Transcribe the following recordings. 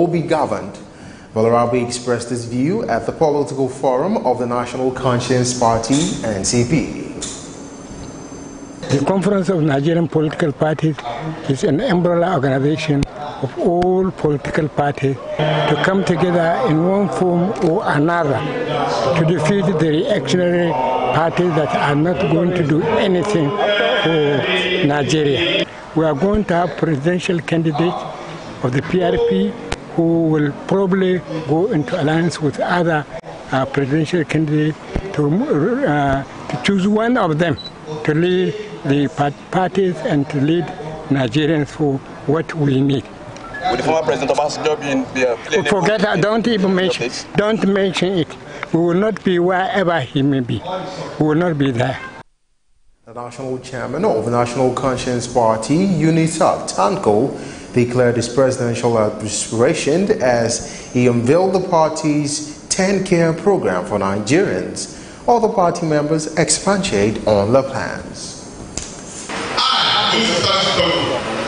will be governed. Balarabe expressed his view at the political forum of the National Conscience Party, NCP. The Conference of Nigerian Political Parties is an umbrella organization of all political parties to come together in one form or another to defeat the reactionary parties that are not going to do anything for Nigeria. We are going to have presidential candidates of the PRP who will probably go into alliance with other presidential candidates to choose one of them to lead the parties and to lead Nigerians for what we need. With the former President Obasanjo being forget that, don't even mention it. We will not be wherever he may be. We will not be there. The national chairman of the National Conscience Party, UNISAC, Tanko, declared his presidential aspiration as he unveiled the party's 10-care program for Nigerians. Other party members expatiate on their plans. I, UNISAC Tanko,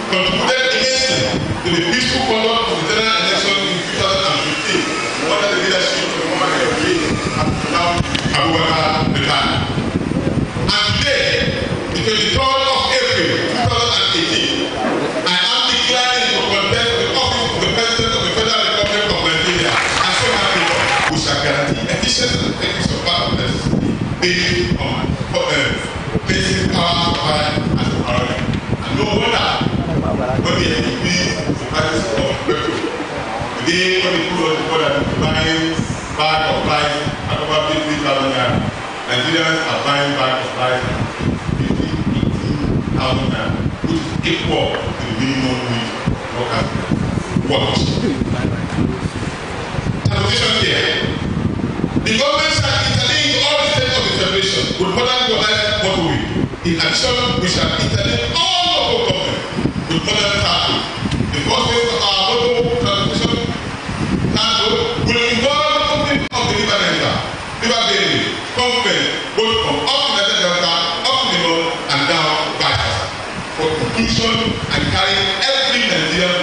contributed immensely to the peaceful conduct of the general election in 2015 under the leadership of the former Abubakar retired. And today, the 23rd of April 2018, I am declaring to contest the office of the President of the Federal Republic of Nigeria. And so happy we shall guarantee efficient and effective support of based on basic power supply as a priority. And no wonder when they increase the price of petrol. Today, when the food was buying bag of rice at over 50,000 naira, Nigerians are buying bag of rice at 18,000 naira, which is equal to the minimum wage workers. Watch. Transition here. The government shall intervene in all the states of the federation with modern globalized motorway. In addition, we shall intervene all local governments with modern tactics. The first phase of our motor transition will involve the opening of the river Delta, river Benue, government, both from up to the Delta, up to the north, and down to Vice for inclusion and carrying every Nigerian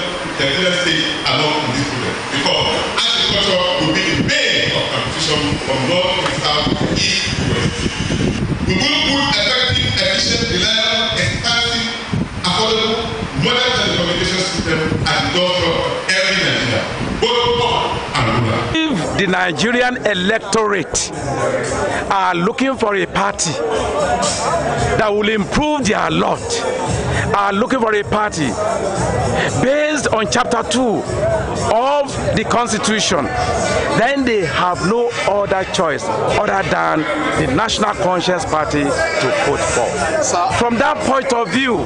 state along in this project. Because agriculture will be the bane of competition from north to south, east to west. We will put effective, efficient, reliable, expansive, affordable, modern telecommunication system at the doorstep of every Nigerian, both urban and rural. If the Nigerian electorate are looking for a party that will improve their lot, are looking for a party based on Chapter 2 of the Constitution, then they have no other choice other than the National Conscience Party to vote for. From that point of view,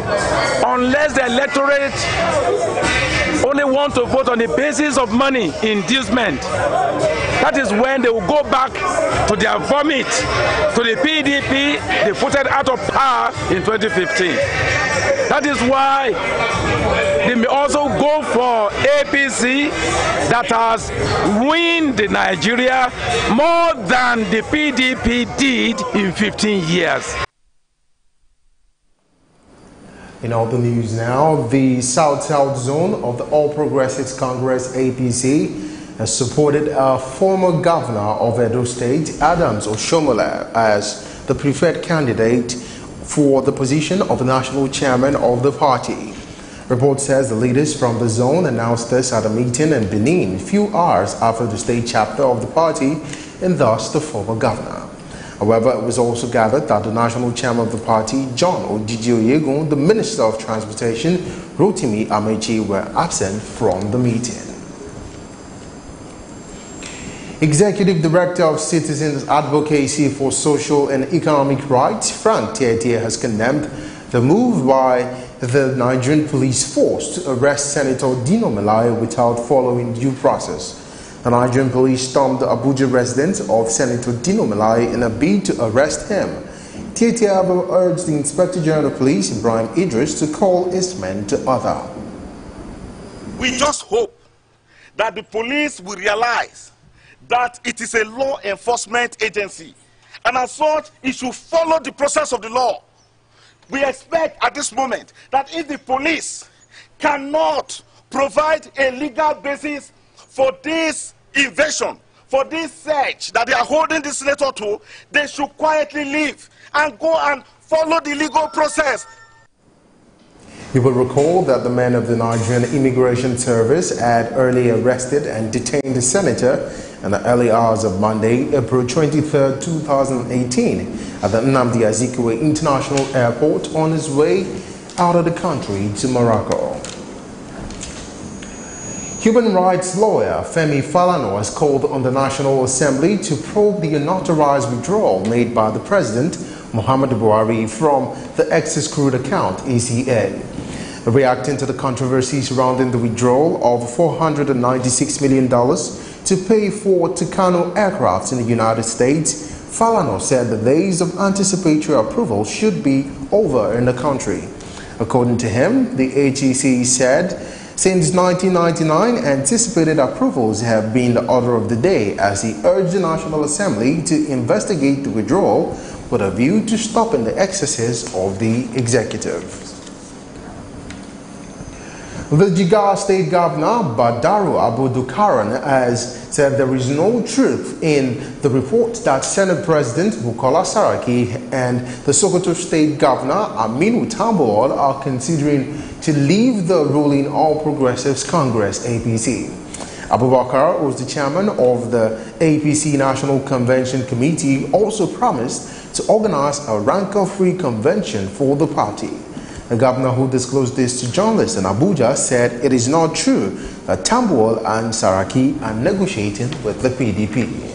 unless the electorate only want to vote on the basis of money inducement, that is when they will go back to their vomit, to the PDP they voted out of power in 2015. That is why they may also go for APC that has ruined Nigeria more than the PDP did in 15 years. In other news now, the South-South zone of the All Progressives Congress APC has supported a former governor of Edo State, Adams Oshiomhole, as the preferred candidate for the position of national chairman of the party. Report says the leaders from the zone announced this at a meeting in Benin few hours after the state chapter of the party and thus the former governor. However, it was also gathered that the national chairman of the party, John Odiji Oyegun, the Minister of Transportation, Rotimi Amechi, were absent from the meeting. Executive Director of Citizens Advocacy for Social and Economic Rights, Frank Tietie, has condemned the move by the Nigerian police force to arrest Senator Dino Melaye without following due process. The Nigerian police stormed the Abuja residence of Senator Dino Melaye in a bid to arrest him. Tietie urged the Inspector General of Police, Ibrahim Idris, to call his men to order. We just hope that the police will realize that it is a law enforcement agency, and as such, it should follow the process of the law. We expect at this moment that if the police cannot provide a legal basis for this invasion, for this search that they are holding the senator to, they should quietly leave and go and follow the legal process. You will recall that the men of the Nigerian Immigration Service had earlier arrested and detained the senator in the early hours of Monday, April 23, 2018, at the Nnamdi Azikiwe International Airport on his way out of the country to Morocco. Human rights lawyer Femi Falana has called on the National Assembly to probe the unauthorized withdrawal made by the President, Muhammadu Buhari, from the excess crude account, ECA. Reacting to the controversy surrounding the withdrawal of $496 million to pay for Tucano aircraft in the United States, Falana said the days of anticipatory approval should be over in the country. According to him, the AGC said, since 1999, anticipated approvals have been the order of the day, as he urged the National Assembly to investigate the withdrawal with a view to stopping the excesses of the executive. The Jigawa State Governor, Badaru Abdulkarim, has said there is no truth in the report that Senate President Bukola Saraki and the Sokoto State Governor, Aminu Tambuwal, are considering to leave the ruling All Progressives Congress, APC. Abubakar, who was the chairman of the APC National Convention Committee, also promised to organize a rancor-free convention for the party. The governor, who disclosed this to journalists in Abuja, said it is not true that Tambuwal and Saraki are negotiating with the PDP.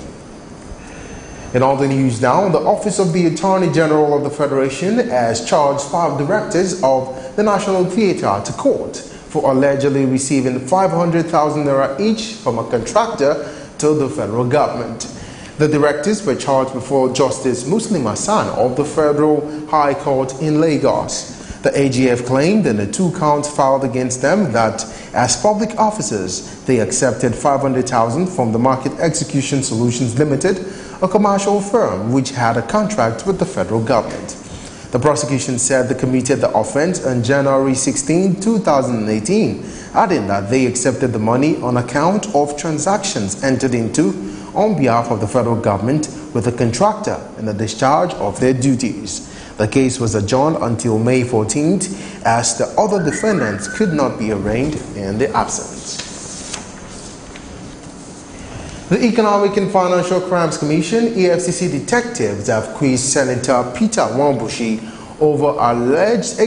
In all the news now, the Office of the Attorney General of the Federation has charged 5 directors of the National Theatre to court for allegedly receiving 500,000 naira each from a contractor to the federal government. The directors were charged before Justice Muslim Hassan of the Federal High Court in Lagos. The AGF claimed in the 2 counts filed against them that as public officers, they accepted 500,000 from the Market Execution Solutions Limited, a commercial firm which had a contract with the federal government. The prosecution said they committed the offense on January 16, 2018, adding that they accepted the money on account of transactions entered into on behalf of the federal government with a contractor in the discharge of their duties. The case was adjourned until May 14th, as the other defendants could not be arraigned in their absence. The Economic and Financial Crimes Commission, EFCC detectives have quizzed Senator Peter Wambushi over alleged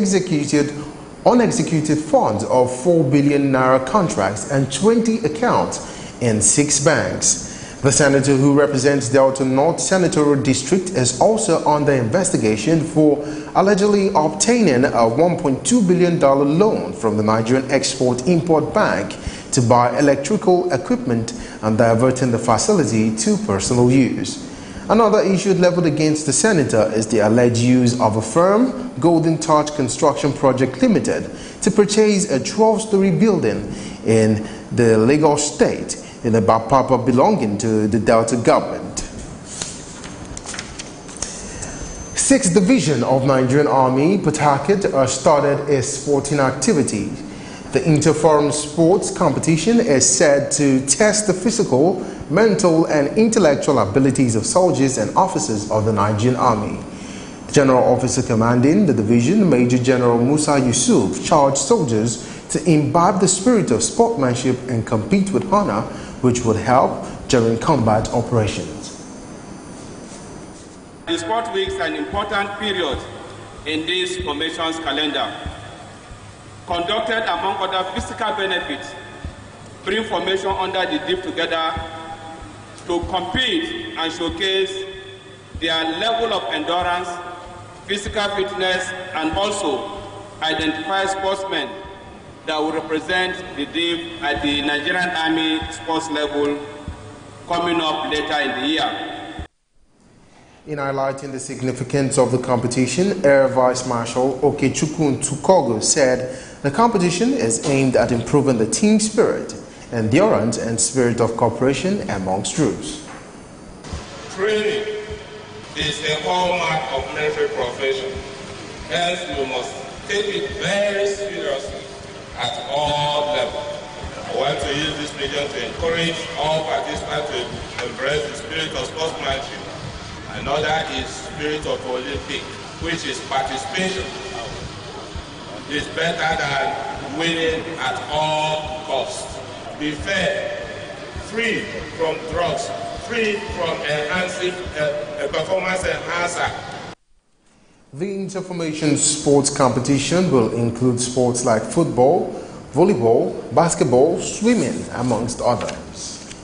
unexecuted funds of 4 billion naira contracts and 20 accounts in 6 banks. The senator, who represents Delta North Senatorial District, is also under investigation for allegedly obtaining a $1.2 billion loan from the Nigerian Export-Import Bank to buy electrical equipment and diverting the facility to personal use. Another issue leveled against the senator is the alleged use of a firm, Golden Touch Construction Project Limited, to purchase a 12-story building in the Lagos State in a Bapapa belonging to the Delta government. 6th Division of Nigerian Army, Port Harcourt, started its sporting activity. The Interforum Sports Competition is said to test the physical, mental and intellectual abilities of soldiers and officers of the Nigerian Army. The General Officer commanding the division, Major General Musa Yusuf, charged soldiers to imbibe the spirit of sportsmanship and compete with honor, which would help during combat operations. The sport week is an important period in this formation's calendar. Conducted among other physical benefits, bring formation under the Deep Together to compete and showcase their level of endurance, physical fitness, and also identify sportsmen that will represent the DIV at the Nigerian Army sports level coming up later in the year. In highlighting the significance of the competition, Air Vice Marshal Okechukwu Ntukogo said the competition is aimed at improving the team spirit, endurance and spirit of cooperation amongst troops. Training is the hallmark of military profession. Hence, you must take it very seriously at all levels. I want to use this medium to encourage all participants to embrace the spirit of sportsmanship. Another is spirit of Olympic, which is participation. It's better than winning at all costs. Be fair, free from drugs, free from enhancing performance enhancer. The Interformation Sports Competition will include sports like football, volleyball, basketball, swimming, amongst others.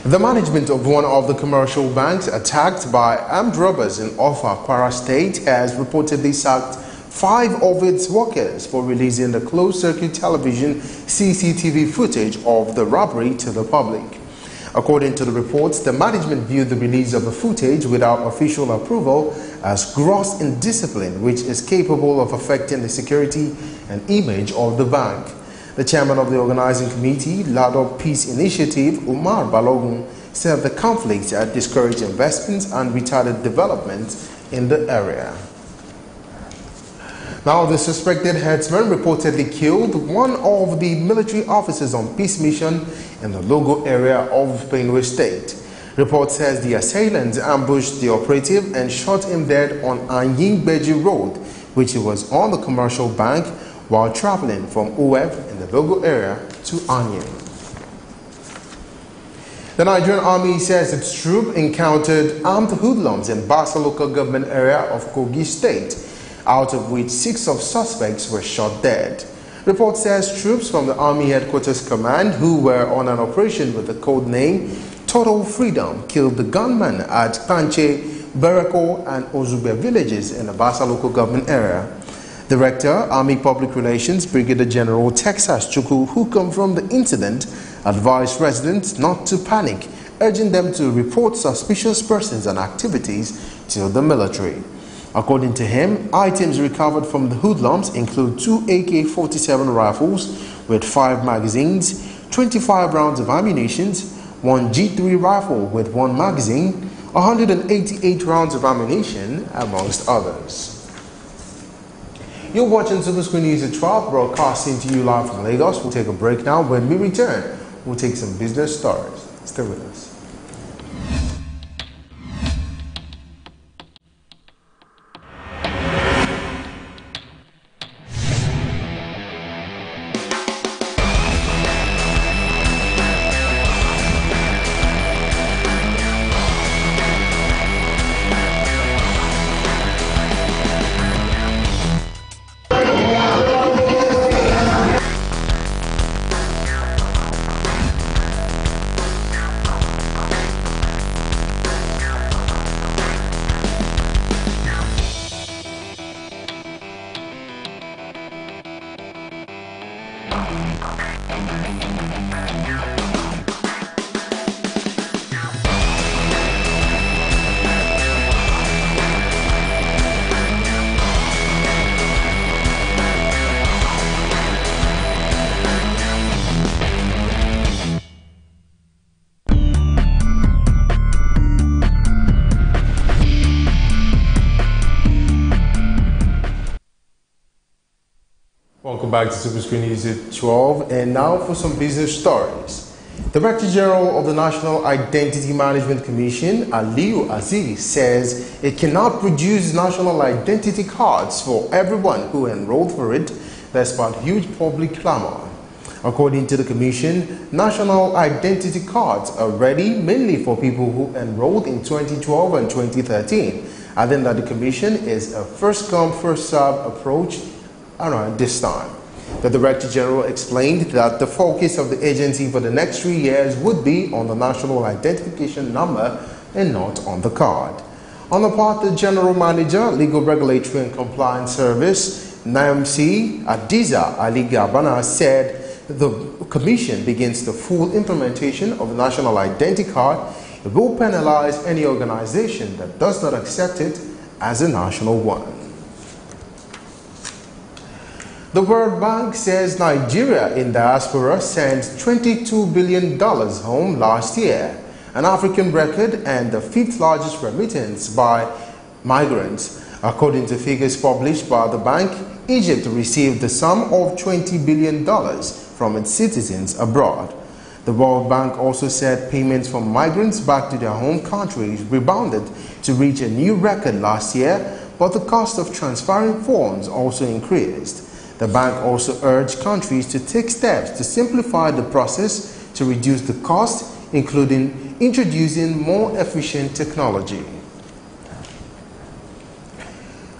The management of one of the commercial banks attacked by armed robbers in Offa, Kwara State has reportedly sacked 5 of its workers for releasing the closed-circuit television CCTV footage of the robbery to the public. According to the reports, the management viewed the release of the footage without official approval as gross indiscipline, which is capable of affecting the security and image of the bank. The chairman of the organizing committee, Lado Peace Initiative, Umar Balogun, said the conflict had discouraged investments and retarded development in the area. Now, the suspected herdsman reportedly killed one of the military officers on peace mission in the Logo area of Benue State. Report says the assailants ambushed the operative and shot him dead on Anyingbeji Road, which he was on the commercial bank while traveling from Uweb in the Logo area to Anying. The Nigerian Army says its troop encountered armed hoodlums in Basa local government area of Kogi State, out of which 6 of suspects were shot dead. Report says troops from the Army Headquarters Command, who were on an operation with the code name Total Freedom, killed the gunmen at Kanche, Bereko and Ozube villages in the Basa local government area. Director, Army Public Relations, Brigadier General Texas Chukwu, who confirmed the incident, advised residents not to panic, urging them to report suspicious persons and activities to the military. According to him, items recovered from the hoodlums include 2 AK-47 rifles with 5 magazines, 25 rounds of ammunition, 1 G3 rifle with 1 magazine, 188 rounds of ammunition, amongst others. You're watching Superscreen News at 12, broadcasting to you live from Lagos. We'll take a break now. When we return, we'll take some business stories. Stay with us. Welcome back to Superscreen News at 12, and now for some business stories. Director General of the National Identity Management Commission, Aliyu Aziz, says it cannot produce national identity cards for everyone who enrolled for it, despite huge public clamor. According to the Commission, national identity cards are ready mainly for people who enrolled in 2012 and 2013, adding that the Commission is a first-come, first-served approach around this time. The Director General explained that the focus of the agency for the next 3 years would be on the national identification number and not on the card. On the part of the General Manager, Legal Regulatory and Compliance Service, NAMC Adiza Ali Gabana, said the Commission begins the full implementation of the national identity card. It will penalize any organization that does not accept it as a national one. The World Bank says Nigeria in diaspora sent $22 billion home last year, an African record and the 5th largest remittance by migrants. According to figures published by the bank, Egypt received the sum of $20 billion, from its citizens abroad. The World Bank also said payments from migrants back to their home countries rebounded to reach a new record last year, but the cost of transferring funds also increased. The bank also urged countries to take steps to simplify the process to reduce the cost, including introducing more efficient technology.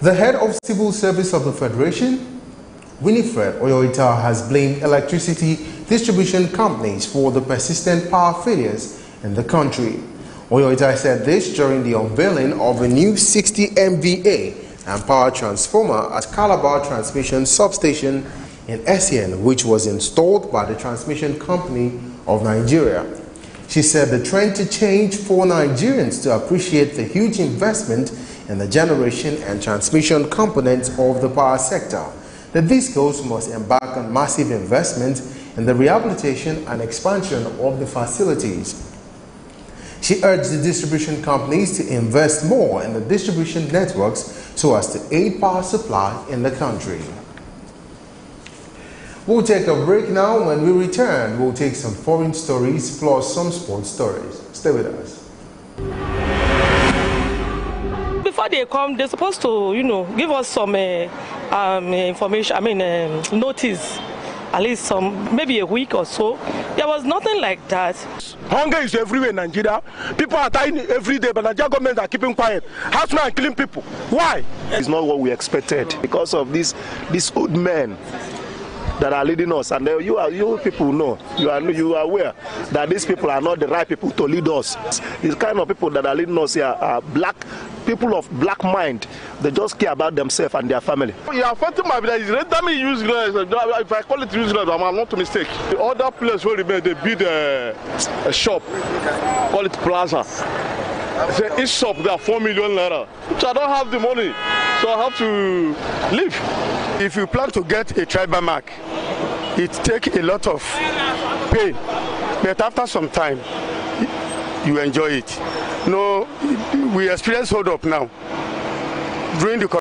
The head of Civil Service of the Federation, Winifred Oyoita, has blamed electricity distribution companies for the persistent power failures in the country. Oyoita said this during the unveiling of a new 60 MVA and power transformer at Calabar Transmission Substation in Essien, which was installed by the Transmission Company of Nigeria. She said the trend to change for Nigerians to appreciate the huge investment in the generation and transmission components of the power sector. The DISCOs must embark on massive investment in the rehabilitation and expansion of the facilities. She urged the distribution companies to invest more in the distribution networks so as to aid power supply in the country. We'll take a break now. When we return, we'll take some foreign stories plus some sports stories. Stay with us. Before they come, they're supposed to, give us some information, notice, at least maybe a week or so. There was nothing like that. Hunger is everywhere in Nigeria. People are dying every day, but Nigeria government are keeping quiet. Housemen are killing people. Why? It's not what we expected because of these old men that are leading us, and you people know, you are aware that these people are not the right people to lead us. These kind of people that are leading us here are people of black mind. They just care about themselves and their family. You are fighting my village. Render me useless. If I call it useless, I'm not a mistake. The other place where they build a shop, call it plaza. Say each shop there 4 million naira. So I don't have the money, so I have to leave. If you plan to get a tribal mark, it takes a lot of pain, but after some time, you enjoy it. No, we experience hold up now during the